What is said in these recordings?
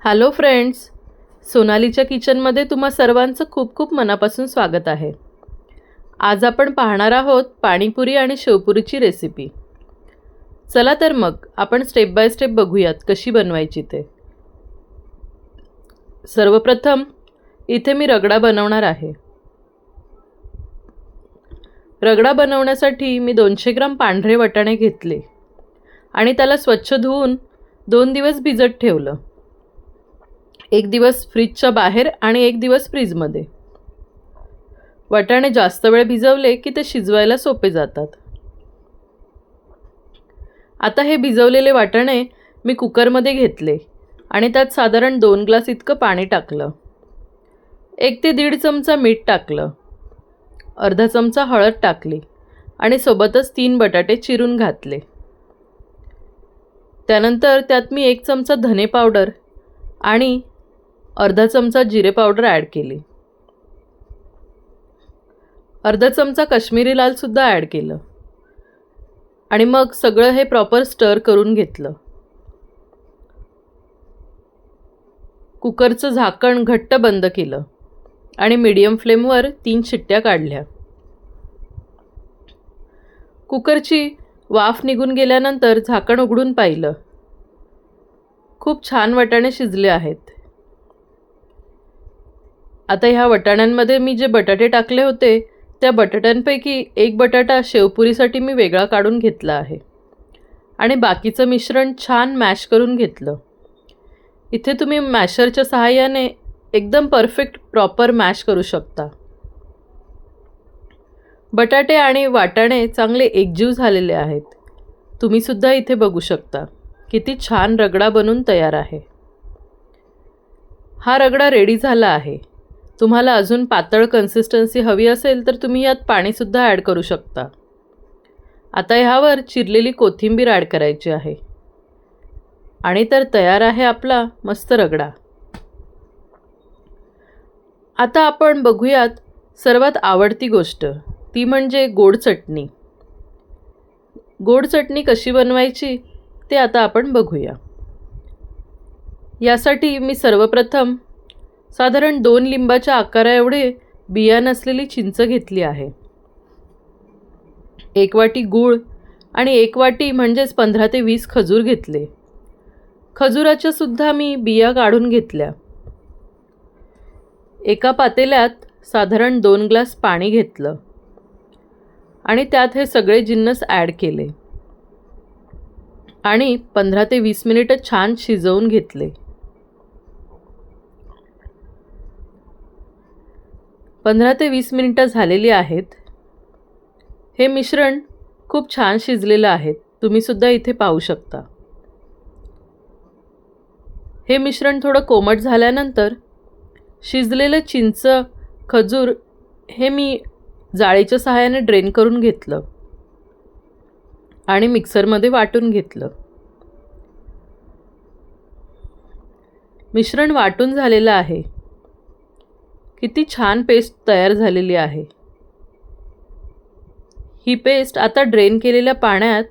Hello friends, सोनालीच्या किचनमध्ये तुम्हा सर्वांचं खूप खूप मनापासून स्वागत आहे. आज आपण पाहणार आहोत पाणीपुरी आणि शेवपुरीची रेसिपी. चला तर मग आपण स्टेप बाय स्टेप बघूयात कशी बनवायची ते. सर्वप्रथम इथे मी रगडा बनवणार आहे. रगडा बनवण्यासाठी मी 200 ग्राम पांढरे वाटाणे घेतले आणि त्याला स्वच्छ धुवून 2 दिवस भिजत ठेवलं. 1 दिवस फ्रीजच्या बाहेर आणि 1 दिवस फ्रीजमध्ये. वाटाणे जास्त वेळ भिजवले की ते शिजवायला सोपे जातात. आता हे भिजवलेले वाटाणे मी कुकरमध्ये घेतले आणि त्यात साधारण 2 ग्लास इतकं पाणी टाकलं. 1 ते 1.5 चमचा मीठ टाकलं. अर्धा चमचा हळद टाकली आणि सोबतच 3 बटाटे चिरून घातले. त्यानंतर त्यात मी 1 चमचा धने पावडर आणि अर्धा चमचा जिरे पावडर ॲड केली. अर्धा चमचा काश्मीरी लालसुद्धा ॲड केलं आणि मग सगळं हे प्रॉपर स्टर करून घेतलं. कुकरचं झाकण घट्ट बंद केलं आणि मीडियम फ्लेमवर 3 शिट्ट्या काढल्या. कुकरची वाफ निघून गेल्यानंतर झाकण उघडून पाहिलं. खूप छान वाटाणे शिजले आहेत. आता ह्या वाटाण्यांमध्ये मी जे बटाटे टाकले होते त्या बटाट्यांपैकी एक बटाटा शेवपुरीसाठी मी वेगळा काढून घेतला आहे आणि बाकीचं मिश्रण छान मॅश करून घेतलं. इथे तुम्ही मॅशरच्या सहाय्याने एकदम परफेक्ट प्रॉपर मॅश करू शकता. बटाटे आणि वाटाणे चांगले एकजीव झालेले आहेत. तुम्हीसुद्धा इथे बघू शकता किती छान रगडा बनून तयार आहे. हा रगडा रेडी झाला आहे. तुम्हाला अजून पातळ कन्सिस्टन्सी हवी असेल तर तुम्ही यात पाणीसुद्धा ॲड करू शकता. आता ह्यावर चिरलेली कोथिंबीर ॲड करायची आहे आणि तर तयार आहे आपला मस्त रगडा. आता आपण बघूयात सर्वात आवडती गोष्ट, ती म्हणजे गोड चटणी. गोड चटणी कशी बनवायची ते आता आपण बघूया. यासाठी मी सर्वप्रथम साधारण 2 लिंबाच्या आकाराएवढे बिया नसलेली चिंच घेतली आहे. 1 वाटी गूळ आणि 1 वाटी म्हणजेच 15 ते 20 खजूर घेतले. खजुराच्या सुद्धा मी बिया काढून घेतल्या. एका पातेल्यात साधारण 2 ग्लास पाणी घेतलं आणि त्यात हे सगळे जिन्नस ॲड केले आणि 15 ते 20 मिनिटं छान शिजवून घेतले. 15 ते 20 मिनिटं झालेली आहेत. हे मिश्रण खूप छान शिजलेलं आहे. तुम्हीसुद्धा इथे पाहू शकता. हे मिश्रण थोडं कोमट झाल्यानंतर शिजलेलं चिंच, खजूर हे मी जाळीच्या सहाय्याने ड्रेन करून घेतलं आणि मिक्सरमध्ये वाटून घेतलं. मिश्रण वाटून झालेलं आहे. किती छान पेस्ट तयार झालेली आहे. ही पेस्ट आता ड्रेन केलेल्या पाण्यात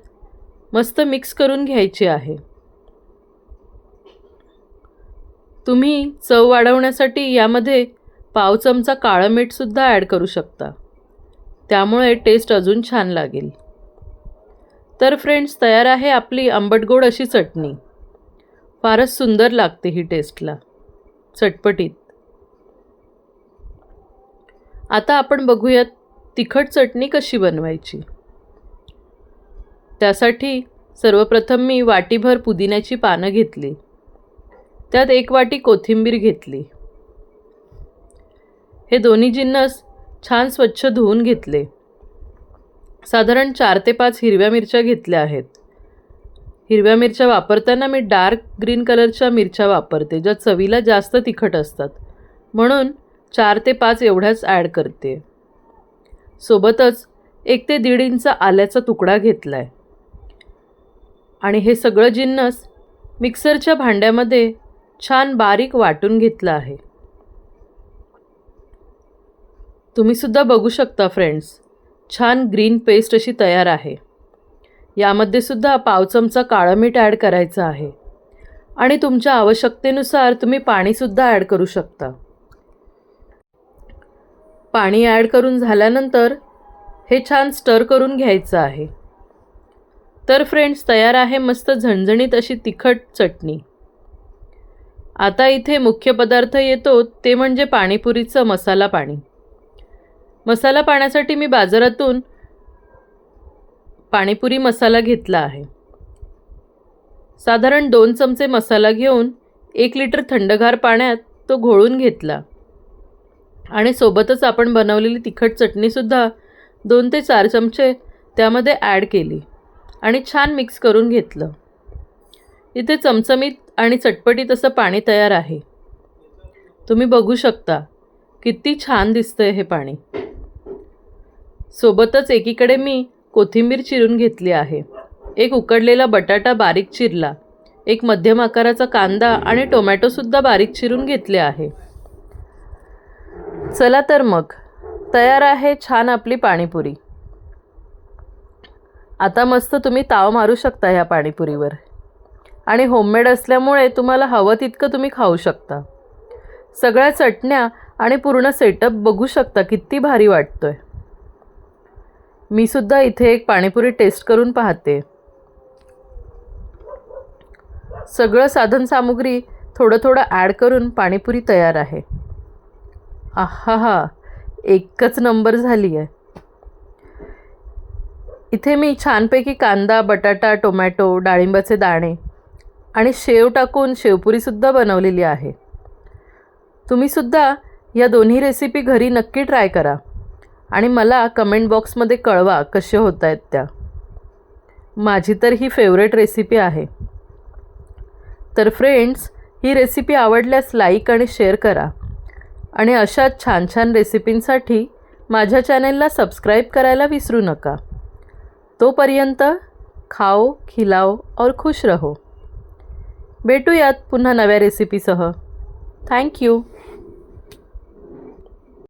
मस्त मिक्स करून घ्यायची आहे. तुम्ही चव वाढवण्यासाठी यामध्ये पाव चमचा काळं मीठसुद्धा ॲड करू शकता. त्यामुळे टेस्ट अजून छान लागेल. तर फ्रेंड्स, तयार आहे आपली आंबट-गोड अशी चटणी. फारच सुंदर लागते ही टेस्टला, चटपटीत. आता आपण बघूयात तिखट चटणी कशी बनवायची. त्यासाठी सर्वप्रथम मी वाटीभर पुदिन्याची पानं घेतली. त्यात 1 वाटी कोथिंबीर घेतली. हे दोन्ही जिन्नस छान स्वच्छ धुवून घेतले. साधारण 4 ते 5 हिरव्या मिरच्या घेतल्या आहेत. हिरव्या मिरच्या वापरताना मी डार्क ग्रीन कलरच्या मिरच्या वापरते, ज्या चवीला जास्त तिखट असतात. म्हणून 4 ते 5 एवढ्याच ॲड करते. सोबतच 1 ते 1.5 इंच आल्याचा तुकडा घेतला आहे आणि हे सगळं जिन्नस मिक्सरच्या भांड्यामध्ये छान बारीक वाटून घेतलं आहे. तुम्हीसुद्धा बघू शकता फ्रेंड्स, छान ग्रीन पेस्ट अशी तयार आहे. यामध्ये सुद्धा पाव चमचा काळं मीठ ॲड करायचं आहे आणि तुमच्या आवश्यकतेनुसार तुम्ही पाणीसुद्धा ॲड करू शकता. पाणी ॲड करून झाल्यानंतर हे छान स्टर करून घ्यायचं आहे. तर फ्रेंड्स, तयार आहे मस्त झणझणीत अशी तिखट चटणी. आता इथे मुख्य पदार्थ येतो ते म्हणजे पाणीपुरीचं मसाला पाणी. मसाला पाण्यासाठी मी बाजारातून पाणीपुरी मसाला घेतला आहे. साधारण 2 चमचे मसाला घेऊन 1 लिटर थंडगार पाण्यात तो घोळून घेतला आणि सोबतच आपण बनवलेली तिखट चटणीसुद्धा 2 ते 4 चमचे त्यामध्ये ॲड केली आणि छान मिक्स करून घेतलं. इथे चमचमीत आणि चटपटीत असं पाणी तयार आहे. तुम्ही बघू शकता किती छान दिसतंय हे पाणी. सोबतच एकीकडे मी कोथिंबीर चिरून घेतली आहे. एक उकडलेला बटाटा बारीक चिरला, एक मध्यम आकाराचा कांदा आणि टोमॅटोसुद्धा बारीक चिरून घेतले आहे. चला तर मग, तयार आहे छान आपली पाणीपुरी. आता मस्त तुम्ही ताव मारू शकता ह्या पाणीपुरीवर आणि होममेड असल्यामुळे तुम्हाला हवं तितकं तुम्ही खाऊ शकता. सगळ्या चटण्या आणि पूर्ण सेटअप बघू शकता किती भारी वाटतोय. मी सुद्धा इथे एक पाणीपुरी टेस्ट करून पाहते. सगळं साधन सामुग्री थोडं थोडं ॲड करून पाणीपुरी तयार आहे. आहा, एकच नंबर झाली आहे. इथे मी छानपैकी कांदा, बटाटा, टोमॅटो, डाळिंबाचे दाणे आणि शेव टाकून शेवपुरीसुद्धा बनवलेली आहे. तुम्हीसुद्धा या दोन्ही रेसिपी घरी नक्की ट्राय करा आणि मला कमेंट बॉक्समध्ये कळवा कसे होत आहेत त्या. माझी तर ही फेवरेट रेसिपी आहे. तर फ्रेंड्स, ही रेसिपी आवडल्यास लाईक आणि शेअर करा आणि अशाच छान छान रेसिपींसाठी माझ्या चॅनेलला सबस्क्राईब करायला विसरू नका. तोपर्यंत खाओ, खिलाओ और खुश रहो. भेटूयात पुन्हा नव्या रेसिपीसह. थँक्यू.